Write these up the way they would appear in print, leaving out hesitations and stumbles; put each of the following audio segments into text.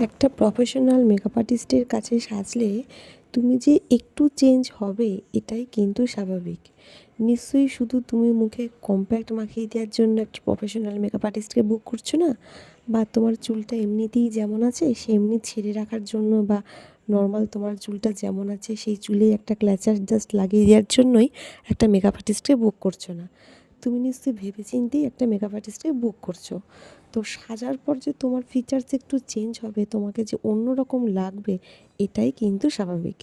একটা professional makeup আর্টিস্টের কাছে সাজলে তুমি যে একটু চেঞ্জ হবে এটাই কিন্তু স্বাভাবিক। নিশ্চয়ই শুধু তুমি মুখে কম্প্যাক্ট মাখিয়ে দেওয়ার জন্য একটা প্রফেশনাল মেকআপ আর্টিস্টকে বুক করছো না, বা তোমার চুলটা এমনিতেই যেমন আছে সেমনি ছেড়ে রাখার জন্য, বা নর্মাল তোমার চুলটা যেমন আছে সেই চুলেই একটা ক্ল্যাচার জাস্ট লাগিয়ে দেওয়ার জন্যই একটা মেকআপ আর্টিস্টকে বুক করছো না। তুমি নিশ্চয়ই ভেবেচিন্তেই একটা মেকআপ আর্টিস্টকে বুক করছো। তো সাজার পর যে তোমার ফিচার্স একটু চেঞ্জ হবে, তোমাকে যে অন্য রকম লাগবে, এটাই কিন্তু স্বাভাবিক।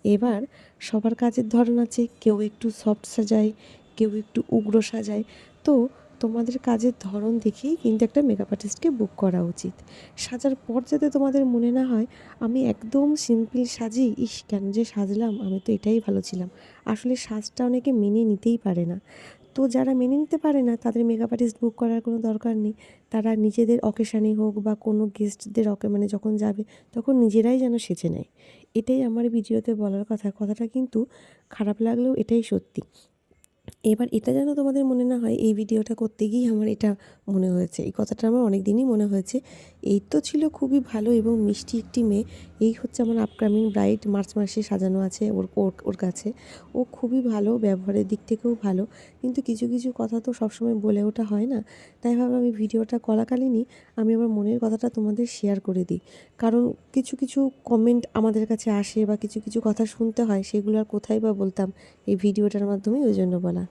এবার সবার কাজের ধরন আছে, কেউ একটু সফট সাজায়, কেউ একটু উগ্র সাজায়। তো তোমাদের কাজের ধরন দেখেই কিন্তু একটা মেকআপ আর্টিস্টকে বুক করা উচিত। সাজার পর যাতে তোমাদের মনে না হয় আমি একদম সিম্পল সাজি, ইস কেন যে সাজলাম, আমি তো এটাই ভালো ছিলাম। আসলে সাজটা অনেকে মেনে নিতেই পারে না। তো যারা মেনে নিতে পারে না তাদের মেকআপ আর্টিস্ট বুক করার কোনো দরকার নেই। তারা নিজেদের অকেশানে হোক বা কোনো গেস্টদের মানে যখন যাবে তখন নিজেরাই যেন সেজে নেয়। এটাই আমার ভিডিওতে বলার কথা। কথাটা কিন্তু খারাপ লাগলেও এটাই সত্যি। এবার এটা যেন তোমাদের মনে না হয় এই ভিডিওটা করতে গিয়েই আমার এটা মনে হয়েছে। এই কথাটা আমার অনেক দিনই মনে হয়েছে। এই তো ছিল খুবই ভালো এবং মিষ্টি একটি মেয়ে। এই হচ্ছে আমার আপকামিং ব্রাইড, মার্চ মাসে সাজানো আছে ওর ওর ওর কাছে। ও খুবই ভালো, ব্যবহারের দিক থেকেও ভালো। কিন্তু কিছু কিছু কথা তো সবসময় বলে ওঠা হয় না। তাই ভাবলাম আমি ভিডিওটা করাকালীনই আমি আমার মনের কথাটা তোমাদের শেয়ার করে দিই। কারণ কিছু কিছু কমেন্ট আমাদের কাছে আসে বা কিছু কিছু কথা শুনতে হয়, সেগুলো আর কোথায় বা বলতাম। এই ভিডিওটার মাধ্যমেই ওই জন্য বলা।